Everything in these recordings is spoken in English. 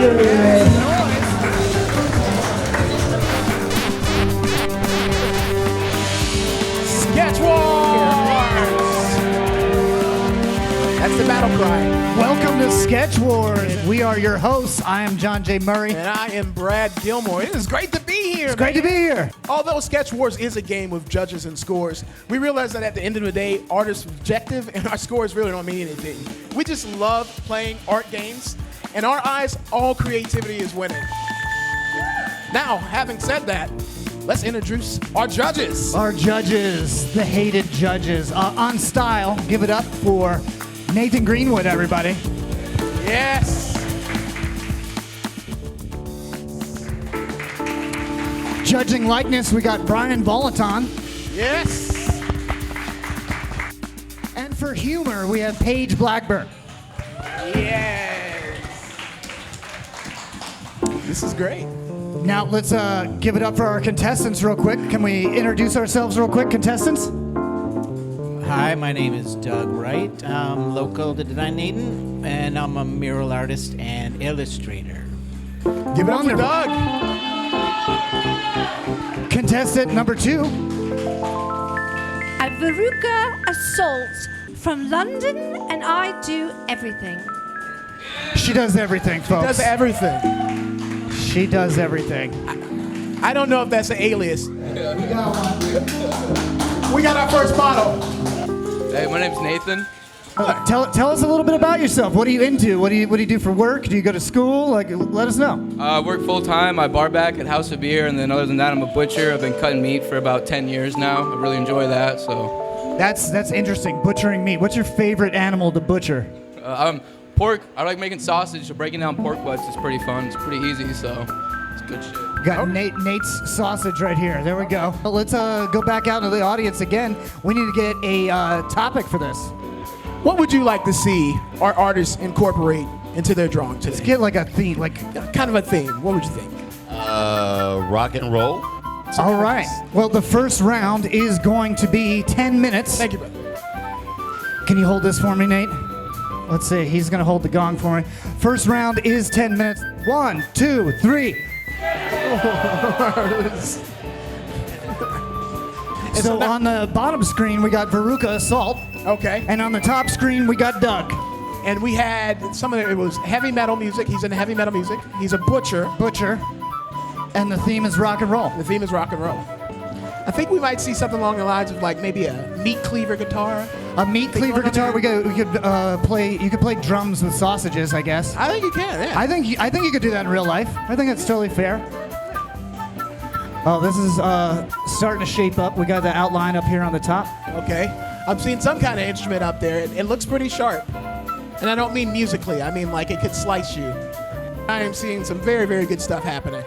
Sketch Wars! That's the battle cry. Welcome to Sketch Wars. We are your hosts. I am John J. Murray. And I am Brad Gilmore. It is great to be here. It's great to be here. Although Sketch Wars is a game with judges and scores, we realize that at the end of the day, art is subjective and our scores really don't mean anything. We just love playing art games. In our eyes, all creativity is winning. Now, having said that, let's introduce our judges. Our judges, the hated judges. On style, give it up for Nathan Greenwood, everybody. Yes. Judging likeness, we got Brian Volaton. Yes. And for humor, we have Paige Blackburn. Yes. This is great. Now, let's give it up for our contestants real quick. Can we introduce ourselves real quick, contestants? Hi, my name is Doug Wright. I'm local to Dunedin, and I'm a mural artist and illustrator. Give it up for Doug. Contestant number 2. I'm Veruca Assault from London, and I do everything. She does everything, folks. She does everything. She does everything. I don't know if that's an alias. We got our first model. Hey, my name's Nathan. Tell us a little bit about yourself. What are you into? What do you do for work? Do you go to school? Let us know. I work full time. I bar back at House of Beer, and then other than that, I'm a butcher. I've been cutting meat for about 10 years now. I really enjoy that. So that's interesting. Butchering meat. What's your favorite animal to butcher? Pork. I like making sausage. So breaking down pork butts is pretty fun. It's pretty easy. So it's good shit. Got Nate's sausage right here. There we go. But let's go back out into the audience again. We need to get a topic for this. What would you like to see our artists incorporate into their drawing today? Let's get like a theme, kind of a theme. What would you think? Rock and roll. All right. Well, the first round is going to be 10 minutes. Thank you, brother. Can you hold this for me, Nate? Let's see. He's going to hold the gong for me. First round is 10 minutes. 1, 2, 3. So on the bottom screen, we got Veruca Assault. Okay. And on the top screen, we got Doug. And we had it was heavy metal music. He's into heavy metal music. He's a butcher. And the theme is rock and roll. The theme is rock and roll. I think we might see something along the lines of like maybe a meat cleaver guitar. A meat cleaver guitar. We could play. You could play drums with sausages, I guess. I think you can. Yeah. I think you could do that in real life. I think that's totally fair. Oh, this is starting to shape up. We got the outline up here on the top. Okay. I'm seeing some kind of instrument up there. It looks pretty sharp. And I don't mean musically. I mean like it could slice you. I am seeing some very, very good stuff happening.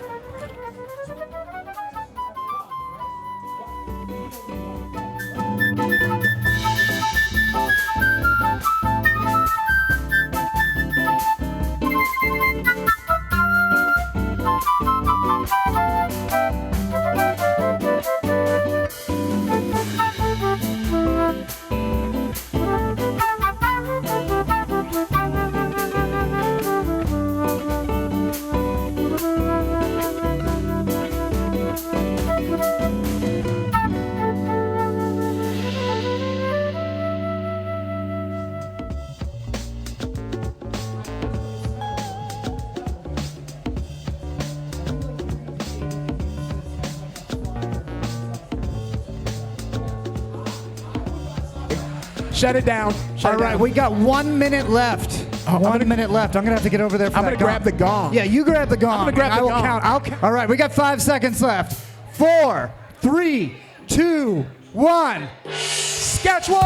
Shut it down. All right, we got 1 minute left. 1 minute left. I'm gonna have to get over there for I'm that gonna grab the gong. Yeah, you grab the gong. I'm gonna grab the I will gong. count. I'll count. All right, we got 5 seconds left. 4, 3, 2, 1. Sketch Wars!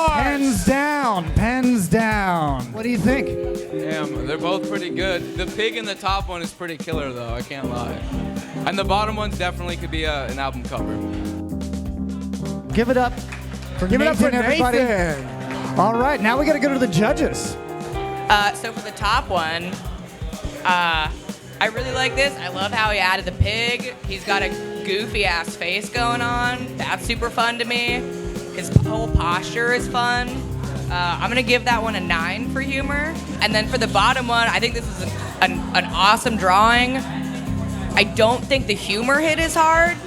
Pens down. Pens down. What do you think? Damn, they're both pretty good. The pig in the top one is pretty killer, though. I can't lie. And the bottom one definitely could be an album cover. Give it up for Nathan, everybody. Nathan. All right, now we got to go to the judges. So for the top one, I really like this. I love how he added the pig. He's got a goofy ass face going on. That's super fun to me. His whole posture is fun. I'm gonna give that one a 9 for humor. And then for the bottom one, I think this is an awesome drawing. I don't think the humor hit as hard.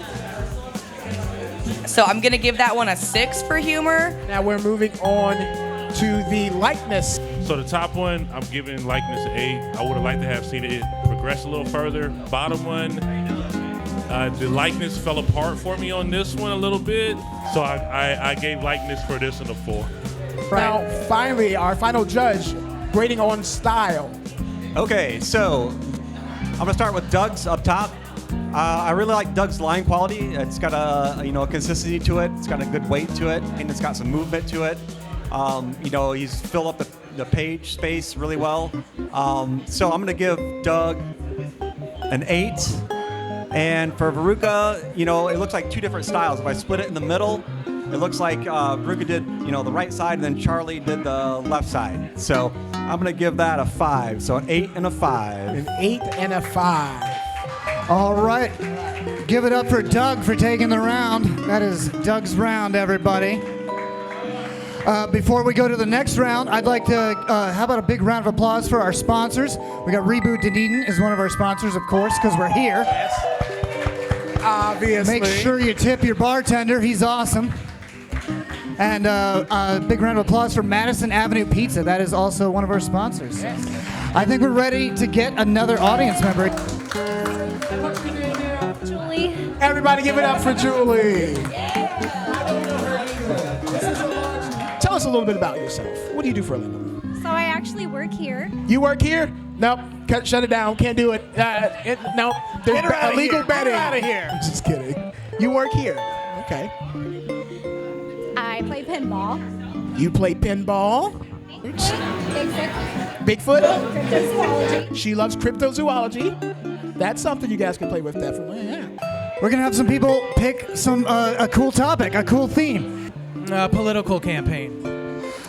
So I'm gonna give that one a 6 for humor. Now we're moving on to the likeness. So the top one, I'm giving likeness an 8. I would have liked to have seen it progress a little further. Bottom one, the likeness fell apart for me on this one a little bit. So I gave likeness for this one a 4. Now, finally, our final judge, grading on style. Okay, so I'm gonna start with Doug's up top. I really like Doug's line quality. It's got a consistency to it. It's got a good weight to it, and it's got some movement to it. He's filled up the page space really well. So I'm gonna give Doug an 8. And for Veruca, it looks like 2 different styles. If I split it in the middle, it looks like Veruca did, the right side, and then Charlie did the left side. So I'm gonna give that a 5. So an 8 and a 5. An 8 and a 5. All right. Give it up for Doug for taking the round. That is Doug's round, everybody. Before we go to the next round, I'd like to, how about a big round of applause for our sponsors? We got Reboot Dunedin is one of our sponsors, of course, because we're here. Yes. Obviously. Make sure you tip your bartender. He's awesome. And a big round of applause for Madison Avenue Pizza. That is also one of our sponsors. Yes. I think we're ready to get another audience member. Julie. Everybody give it up for Julie. Tell us a little bit about yourself. What do you do for a living? So I actually work here. You work here? Nope. Shut it down. Can't do it. Nope. There's illegal betting. Get her out of here. I'm just kidding. You work here. Okay. I play pinball. You play pinball. Bigfoot. Bigfoot. Cryptozoology. She loves cryptozoology. That's something you guys can play with, definitely. Yeah. We're going to have some people pick a cool topic, a cool theme. Political campaign.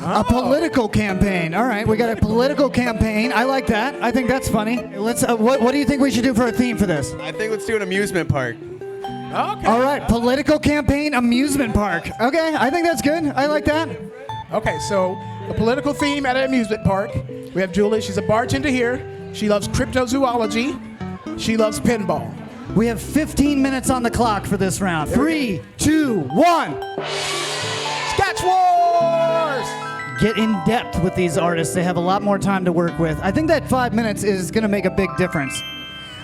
A political campaign. All right, we got a political campaign. I like that. I think that's funny. Let's. What do you think we should do for a theme for this? I think let's do an amusement park. Okay. All right, political campaign amusement park. Okay, I think that's good. I like that. Okay, so a political theme at an amusement park. We have Julie. She's a bartender here. She loves cryptozoology. She loves pinball. We have 15 minutes on the clock for this round. 3, 2, 1. Sketch Wars! Get in depth with these artists. They have a lot more time to work with. I think that 5 minutes is going to make a big difference.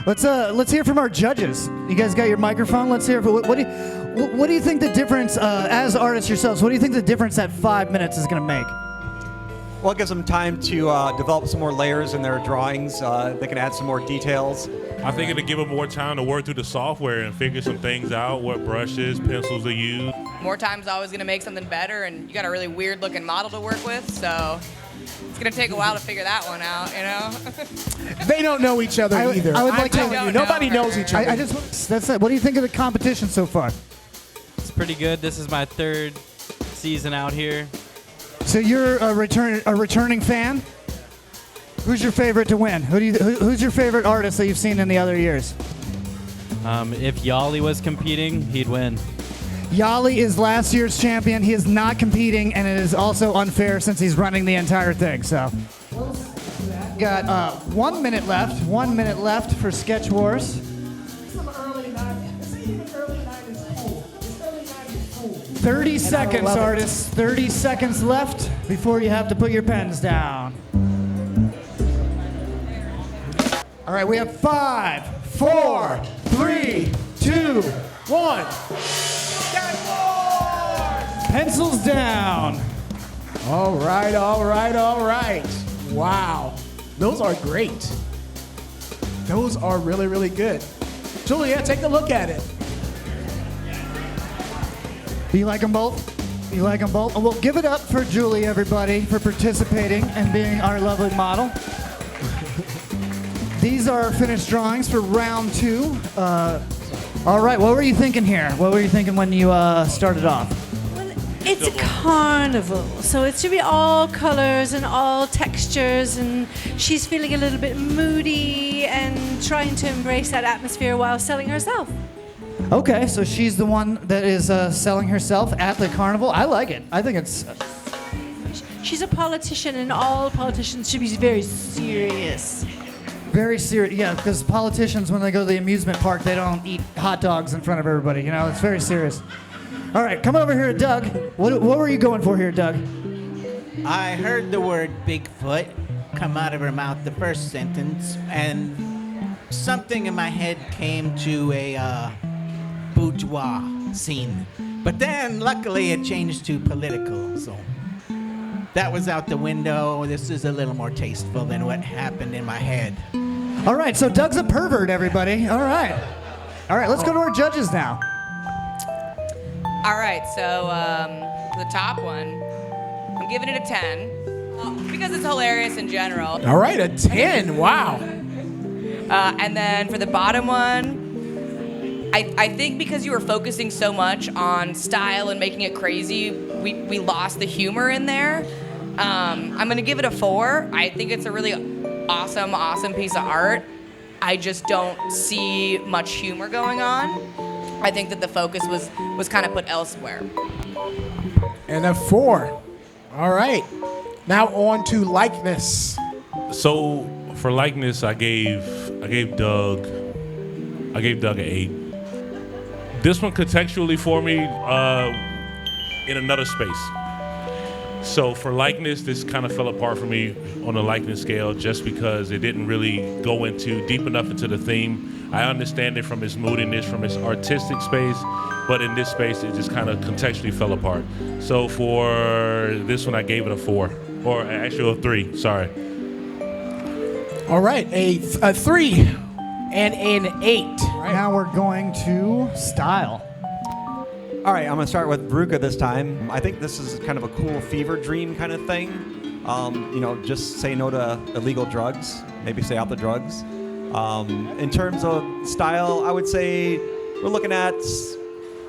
Let's hear from our judges. You guys got your microphone? Let's hear. What do you think the difference as artists yourselves? What do you think the difference that 5 minutes is going to make? Well, it gives them time to develop some more layers in their drawings. They can add some more details. I think it'll give them more time to work through the software and figure some things out, what brushes, pencils they use. More time's always gonna make something better, and you got a really weird looking model to work with, so it's gonna take a while to figure that one out, They don't know each other either. I would like to. don't Nobody know knows each other. I just. That's it. What do you think of the competition so far? It's pretty good. This is my 3rd season out here. So you're a returning fan. Who's your favorite to win? Who's your favorite artist that you've seen in the other years? If Yali was competing, he'd win. Yali is last year's champion. He is not competing, and it is also unfair since he's running the entire thing. So, got 1 minute left. 1 minute left for Sketch Wars. 30 seconds, artists. 30 seconds left before you have to put your pens down. All right, we have 5, 4, 3, 2, 1. Pencils down. All right. Wow. Those are great. Those are really, really good. Julia, take a look at it. Do you like them both? You like them both? Well, give it up for Julie, everybody, for participating and being our lovely model. These are finished drawings for round 2. All right, what were you thinking here? What were you thinking when you started off? Well, it's a carnival, so it should be all colors and all textures, and she's feeling a little bit moody and trying to embrace that atmosphere while selling herself. Okay, so she's the one that is selling herself at the carnival. I like it. I think it's... She's a politician, and all politicians should be very serious. Very serious. Yeah, because politicians, when they go to the amusement park, they don't eat hot dogs in front of everybody. You know, it's very serious. All right, come over here, Doug. What were you going for here, Doug? I heard the word Bigfoot come out of her mouth the first sentence, and something in my head came to a bourgeois scene. But then, luckily, it changed to political, so that was out the window. This is a little more tasteful than what happened in my head. All right, so Doug's a pervert, everybody. All right. All right, let's go to our judges now. All right, so the top one, I'm giving it a 10 because it's hilarious in general. All right, a 10. Wow. And then for the bottom one, I think because you were focusing so much on style and making it crazy, we lost the humor in there. I'm gonna give it a 4. I think it's a really awesome piece of art. I just don't see much humor going on. I think that the focus was kind of put elsewhere. And a 4. All right. Now on to likeness. So for likeness, I gave Doug an 8. This one contextually for me in another space. So for likeness, this kind of fell apart for me on the likeness scale just because it didn't really go into deep enough into the theme. I understand it from its moodiness, from its artistic space, but in this space, it just kind of contextually fell apart. So for this one, I gave it a 4, or actually a 3, sorry. All right, a 3 and an 8. Right. Now we're going to style. All right, I'm going to start with Veruca this time. I think this is kind of a cool fever dream kind of thing. Just say no to illegal drugs, maybe stay out the drugs. In terms of style, I would say we're looking at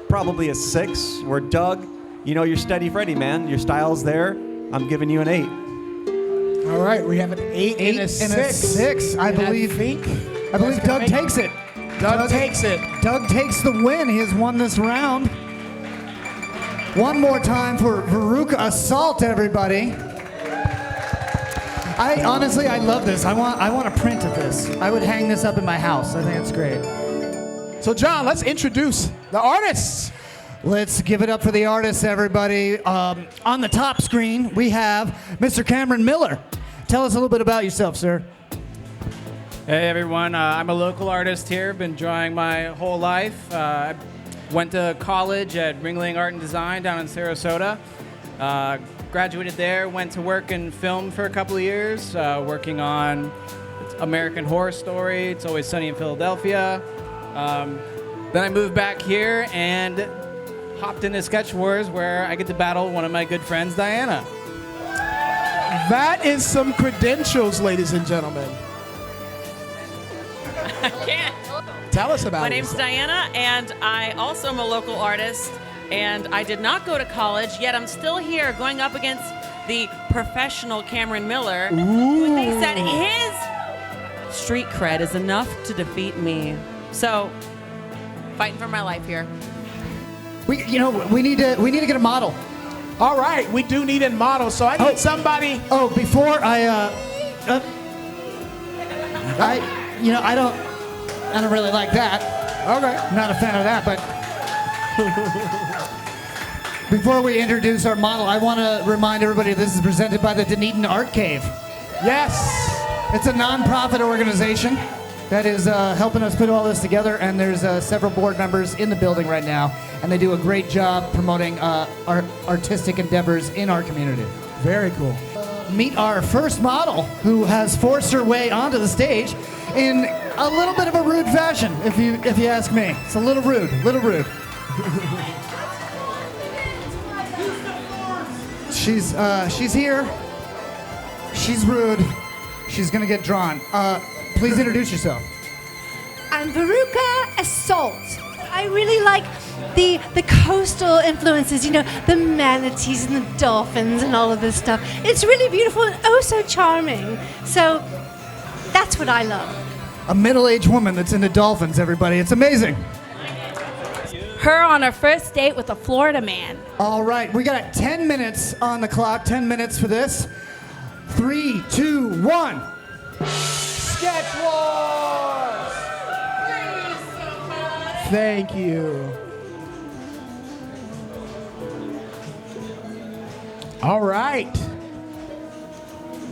probably a 6. Where Doug, you're steady Freddy, man. Your style's there. I'm giving you an 8. All right, we have an 8 and a 6. I believe Doug takes it. Doug takes it. Doug takes the win. He has won this round. One more time for Veruca Assault, everybody. I love this. I want a print of this. I would hang this up in my house. I think it's great. So John, let's introduce the artists. Let's give it up for the artists, everybody. On the top screen, we have Mr. Cameron Miller. Tell us a little bit about yourself, sir. Hey everyone, I'm a local artist here. Been drawing my whole life. Went to college at Ringling Art and Design down in Sarasota. Graduated there, went to work in film for a couple of years, working on American Horror Story, It's Always Sunny in Philadelphia. Then I moved back here and hopped into Sketch Wars, where I get to battle one of my good friends, Diana. That is some credentials, ladies and gentlemen. I can't. Tell us about it. My name's Diana, and I also am a local artist, and I did not go to college, yet I'm still here going up against the professional Cameron Miller, who thinks that his street cred is enough to defeat me. So, fighting for my life here. We need to get a model. All right, we do need a model, so I need somebody. Oh, before I don't really like that. Okay. I'm not a fan of that, but before we introduce our model, I want to remind everybody this is presented by the Dunedin Art Cave. Yes. It's a non-profit organization that is helping us put all this together, and there's several board members in the building right now, and they do a great job promoting artistic endeavors in our community. Very cool. Meet our first model, who has forced her way onto the stage in a little bit of a rude fashion, if you ask me. It's a little rude. She's here. She's rude. She's gonna get drawn. Please introduce yourself. I'm Veruca Assault. I really like the coastal influences, the manatees and the dolphins and all of this stuff. It's really beautiful and oh so charming. So that's what I love. A middle-aged woman that's into dolphins, everybody. It's amazing. Her on her first date with a Florida man. All right, we got 10 minutes on the clock. 10 minutes for this. 3, 2, 1. Sketch Sketch Wars! Thank you. All right.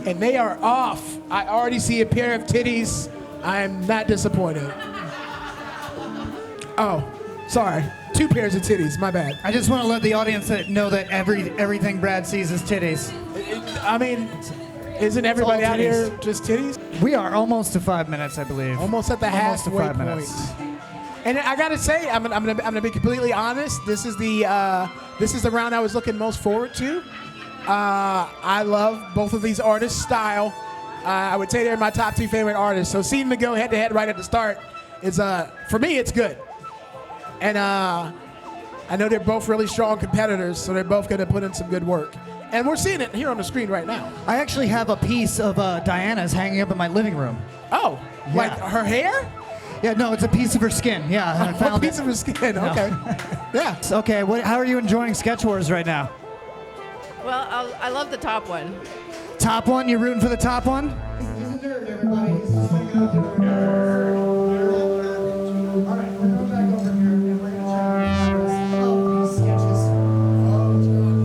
And they are off. I already see a pair of titties. I am not disappointed. Oh, sorry. 2 pairs of titties. My bad. I just want to let the audience know that everything Brad sees is titties. I mean, isn't everybody all out here just titties? We are almost to 5 minutes, I believe. Almost at the Almost to halfway 5 point. minutes. And I gotta say, I'm gonna be completely honest. This is the round I was looking most forward to. I love both of these artists' style. I would say they're my top 2 favorite artists. So seeing them go head to head right at the start is, for me, it's good. And I know they're both really strong competitors, so they're both gonna put in some good work. And we're seeing it here on the screen right now. I actually have a piece of Diana's hanging up in my living room. Oh, like her hair? Yeah, no, it's a piece of her skin. Yeah, I found a piece of her skin. No. Okay. Yeah. Okay, how are you enjoying Sketch Wars right now? Well, I love the top one. Top one? You're rooting for the top one?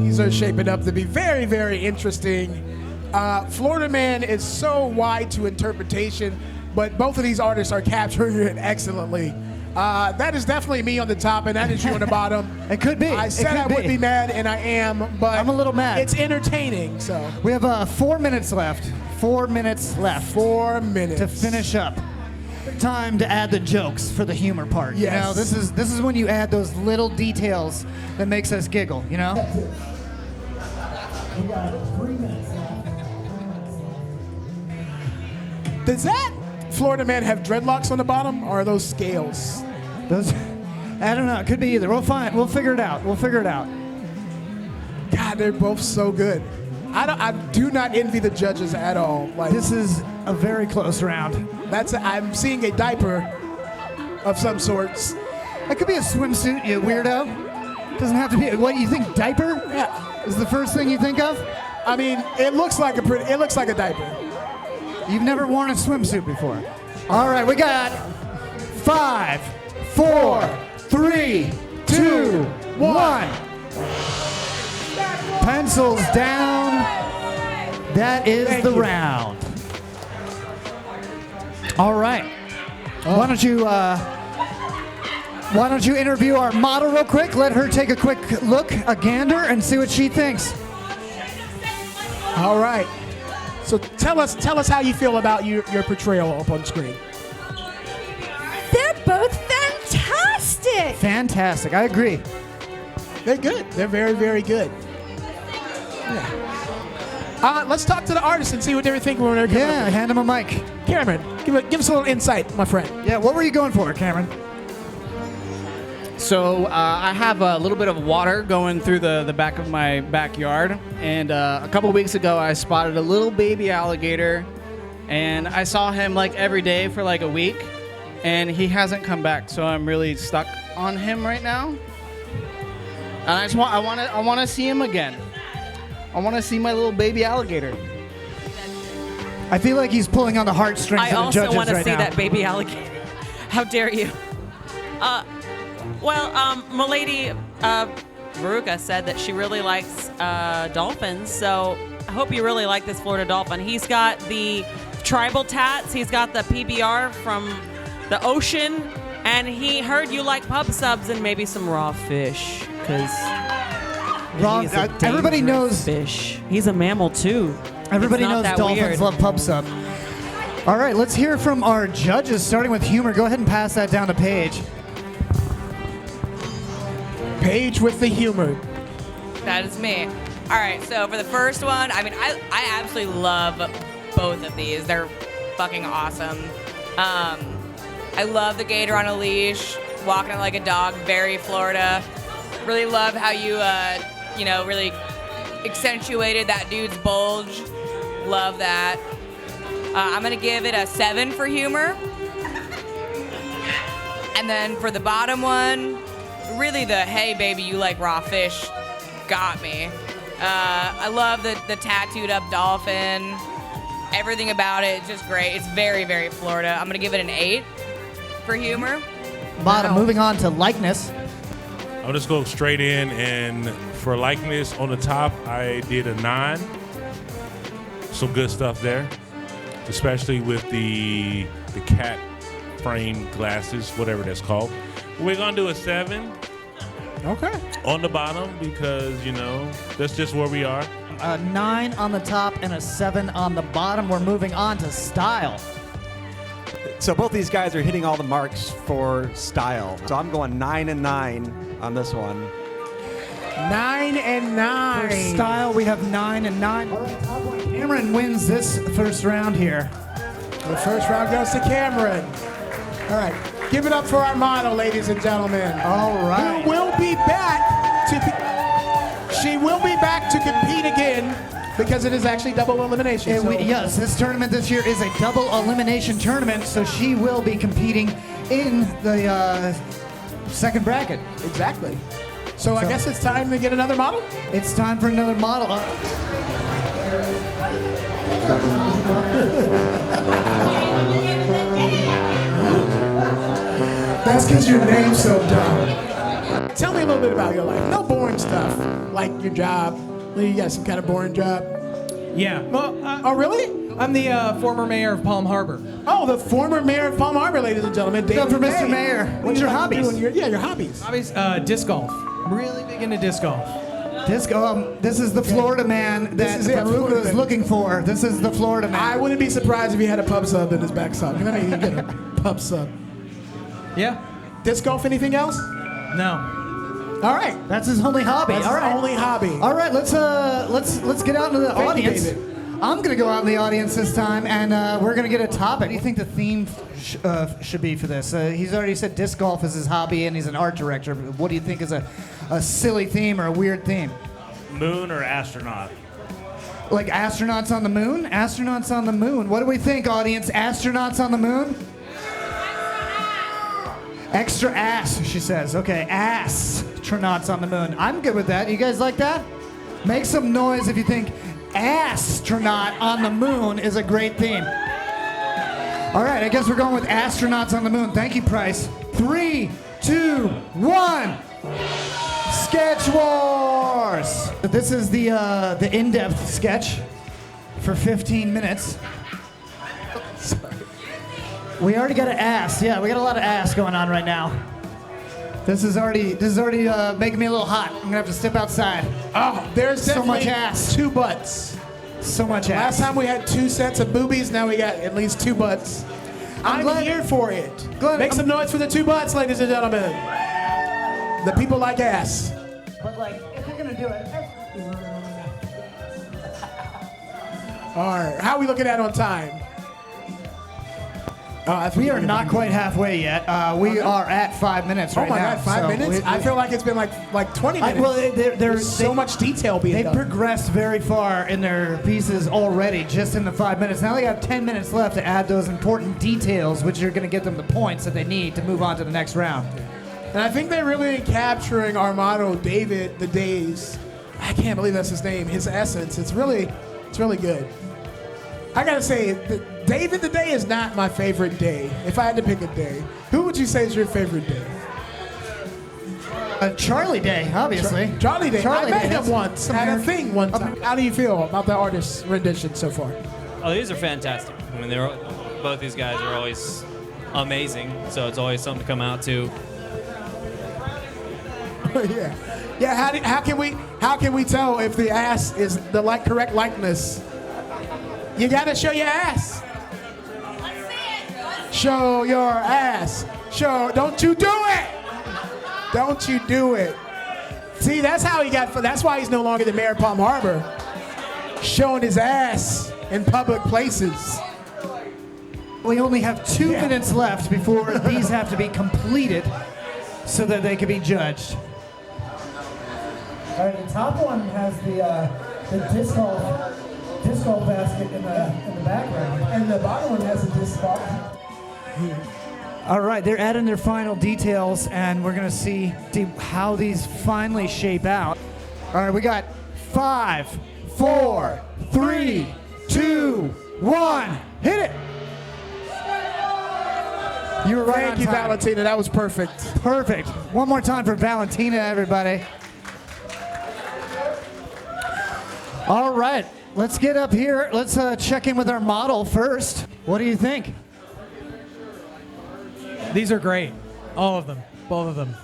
These are shaping up to be very, very interesting. Florida Man is so wide to interpretation, but both of these artists are capturing it excellently. That is definitely me on the top, and that is you on the bottom. It could be. I said I would be mad, and I am, but I'm a little mad. It's entertaining, so. We have 4 minutes left. 4 minutes left. 4 minutes. To finish up. Time to add the jokes for the humor part. Yes. You know, this is when you add those little details that makes us giggle, you know? Does that Florida Man have dreadlocks on the bottom, or are those scales? Those, I don't know. It could be either. We'll figure it out. We'll figure it out. God, they're both so good. I do not envy the judges at all. Like, This is a very close round. I'm seeing a diaper of some sorts. That could be a swimsuit, you weirdo. Doesn't have to be. What you think? Diaper? Yeah. Is the first thing you think of? I mean, it looks like a diaper. You've never worn a swimsuit before. All right, we got 5, 4, 3, 2, 1. Pencils down. That is the round. All right. Why don't you interview our model real quick? Let her take a quick look, a gander, and see what she thinks. All right. So tell us how you feel about your portrayal up on screen. They're both fantastic. Fantastic. I agree. They're good. They're very, very good. Yeah. Let's talk to the artists and see what they were thinking when they were coming Yeah, up. hand him a mic. Cameron, give us a little insight, my friend. Yeah, what were you going for, Cameron? So I have a little bit of water going through the back of my backyard, and a couple weeks ago I spotted a little baby alligator, and I saw him like every day for like a week, and he hasn't come back. So I'm really stuck on him right now, and I want to see him again. I want to see my little baby alligator. I feel like he's pulling on the heartstrings I of the also judges want to right see now. that baby alligator. How dare you? Milady Veruca said that she really likes dolphins, so I hope you really like this Florida dolphin. He's got the tribal tats, he's got the PBR from the ocean, and he heard you like pub subs and maybe some raw fish, because everybody knows fish. He's a mammal too. Everybody It's not knows that dolphins weird. love pub sub. All right, let's hear from our judges, starting with humor. Go ahead and pass that down to Paige. Paige with the humor. That is me. All right, so for the first one, I mean, I absolutely love both of these. They're fucking awesome. I love the gator on a leash, walking like a dog, very Florida. Really love how you, really accentuated that dude's bulge. Love that. I'm gonna give it a 7 for humor. And then for the bottom one, really the hey baby you like raw fish got me. I love the tattooed up dolphin. Everything about it is just great. It's very, very Florida. I'm gonna give it an 8 for humor. Bottom. Moving on to likeness. I'll just go straight in, and for likeness on the top, I did a 9. Some good stuff there, especially with the cat frame glasses, whatever that's called. We're gonna do a 7. Okay. On the bottom because, that's just where we are. A 9 on the top and a 7 on the bottom. We're moving on to style. So both these guys are hitting all the marks for style. So I'm going 9 and 9 on this one. 9 and 9. For style, we have 9 and 9. All right, top one. Cameron wins this first round here. The first round goes to Cameron. All right. Give it up for our model, ladies and gentlemen. All right. Who will be back she will be back to compete again because it is actually double elimination. Yes, this tournament this year is a double elimination tournament, so she will be competing in the second bracket. Exactly. So I guess it's time to get another model? It's time for another model. That's because your name's so dumb. Tell me a little bit about your life. No boring stuff, like your job. You got some kind of boring job? Yeah. Well, oh, really? I'm the former mayor of Palm Harbor. Oh, the former mayor of Palm Harbor, ladies and gentlemen. What's up for Mr. Mayor? What's your hobbies? Your hobbies. Hobbies? Disc golf. I'm really big into disc golf. This is the Florida man that Florida is looking for. This is the Florida man. I wouldn't be surprised if he had a pub sub in his back sub. I mean, you get a pub sub. Yeah. Disc golf, anything else? No. All right. That's his only hobby. That's All right. his only hobby. All right, let's get out into the audience. David. I'm gonna go out in the audience this time, and we're gonna get a topic. What do you think the theme should be for this? He's already said disc golf is his hobby, and he's an art director. What do you think is a silly theme or a weird theme? Moon or astronaut? Like astronauts on the moon? Astronauts on the moon. What do we think, audience? Astronauts on the moon? Extra ass, she says. Okay, astronauts on the moon. I'm good with that. You guys like that? Make some noise if you think astronaut on the moon is a great theme. All right, I guess we're going with astronauts on the moon. Thank you, Price. 3, 2, 1. Sketch Wars. This is the in-depth sketch for 15 minutes. Sorry. We already got an ass. Yeah, we got a lot of ass going on right now. This is already making me a little hot. I'm gonna have to step outside. Oh, there's so much ass. 2 butts. So much Last ass. time we had 2 sets of boobies. Now we got at least 2 butts. I'm here for it. Make some noise for the 2 butts, ladies and gentlemen. The people like ass. But like, if you're gonna do it. All right, how are we looking at on time? We are not quite halfway yet. We are at 5 minutes right now. Oh my God, 5 minutes? I feel like it's been like 20 minutes. Well, there's so much detail being They've done. progressed very far in their pieces already, just in the 5 minutes. Now they got 10 minutes left to add those important details, which are going to get them the points that they need to move on to the next round. And I think they're really capturing our motto, David the Days. I can't believe that's his name. His essence. It's really good. I gotta say, David the Day is not my favorite day. If I had to pick a day, who would you say is your favorite day? Charlie Day, obviously. Charlie Day. I met him once. Had Had a thing one time. How do you feel about the artist's rendition so far? Oh, these are fantastic. I mean, both these guys are always amazing. So it's always something to come out to. Yeah. How can we tell if the ass is the correct likeness? You gotta show your ass. Let's see it. Show your ass. Don't you do it. Don't you do it. See, that's how he got. That's why he's no longer the mayor of Palm Harbor. Showing his ass in public places. We only have 2 minutes left before these have to be completed so that they can be judged. All right, the top one has the disc golf basket in the background, and the bottom one has a disc golf. All right, they're adding their final details, and we're gonna see how these finally shape out. All right, we got 5, 4, 3, 2, 1. Hit it. You were right on Thank you, time. Valentina. That was perfect. Perfect. One more time for Valentina, everybody. All right. Let's get up here. Let's check in with our model first. What do you think? These are great. All of them. Both of them.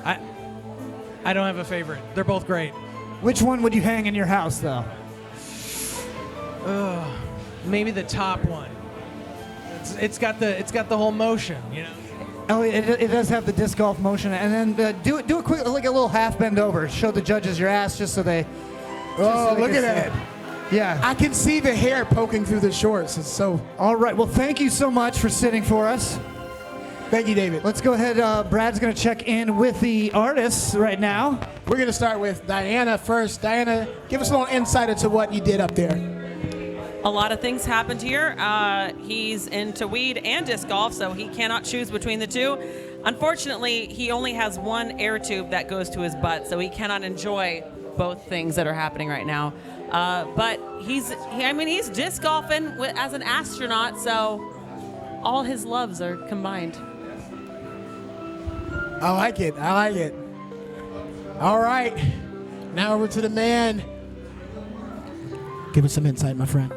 I don't have a favorite. They're both great. Which one would you hang in your house, though? Maybe the top one. It's got the whole motion, you know. Oh, it does have the disc golf motion, and then do a quick, like a little half bend over. Show the judges your ass, just so they. Oh, look can at see. that. Yeah. I can see the hair poking through the shorts. It's so. All right. Well, thank you so much for sitting for us. Thank you, David. Let's go ahead. Brad's going to check in with the artists right now. We're going to start with Diana first. Diana, give us a little insight into what you did up there. A lot of things happened here. He's into weed and disc golf, so he cannot choose between the two. Unfortunately, he only has one air tube that goes to his butt, so he cannot enjoy both things that are happening right now. But he's disc golfing as an astronaut, so all his loves are combined. I like it. I like it. All right. Now over to the man. Give us some insight, my friend.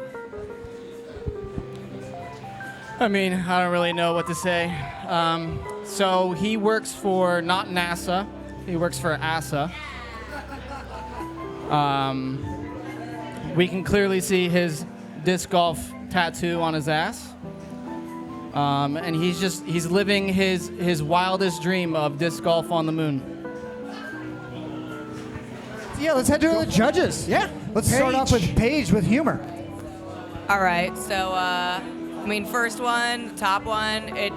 I mean, I don't really know what to say. So he works for not NASA. He works for ASA. We can clearly see his disc golf tattoo on his ass. And he's living his wildest dream of disc golf on the moon. Yeah, let's head to the judges. Yeah. Let's start off with Paige with humor. All right, so, first one, top one, it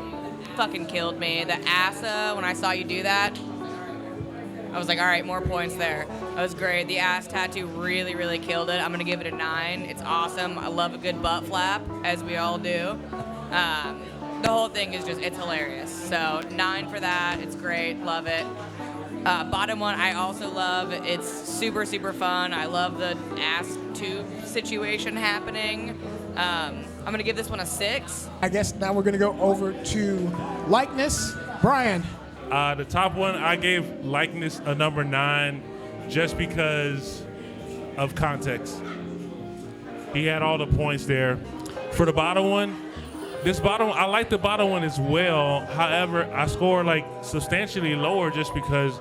fucking killed me. The ASA, when I saw you do that, I was like, all right, more points there. That was great. The ass tattoo really, really killed it. I'm going to give it a 9. It's awesome. I love a good butt flap, as we all do. The whole thing is it's hilarious. So 9 for that. It's great. Love it. Bottom one, I also love. It's super, super fun. I love the ass tube situation happening. I'm going to give this one a 6. I guess now we're going to go over to likeness. Brian. The top one, I gave likeness a number 9 just because of context. He had all the points there. For the bottom one, I like the bottom one as well. However, I scored substantially lower just because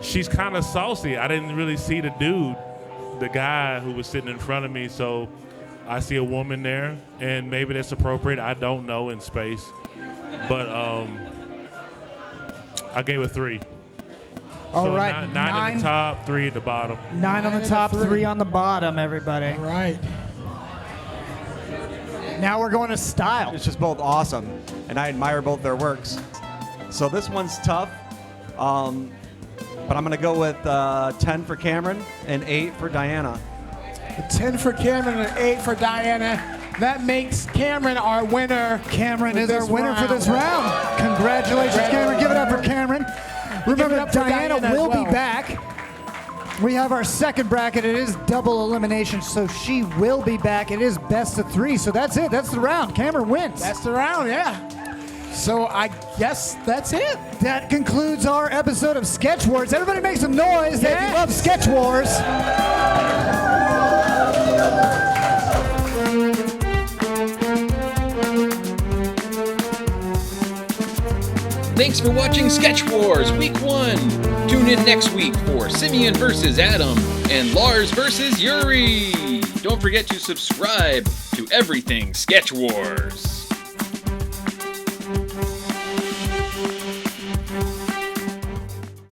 she's kind of saucy. I didn't really see the dude, the guy who was sitting in front of me, so I see a woman there, and maybe that's appropriate. I don't know in space. But I gave it 3. All so right. 9 at the top, 3 at the bottom. 9 on the top, 3 on the bottom, everybody. All right. Now we're going to style. It's just both awesome, and I admire both their works. So this one's tough, but I'm going to go with 10 for Cameron and 8 for Diana. 10 for Cameron and 8 for Diana. That makes Cameron our winner. Cameron is our winner for this round. Congratulations, Cameron. Give it up for Cameron. Remember, Diana will be back. We have our second bracket. It is double elimination, so she will be back. It is best of 3, so that's it. That's the round. Cameron wins. That's the round, yeah. So I guess that's it. That concludes our episode of Sketch Wars. Everybody make some noise that you love Sketch Wars. Thanks for watching Sketch Wars Week 1. Tune in next week for Simeon versus Adam and Lars versus Yuri. Don't forget to subscribe to everything Sketch Wars.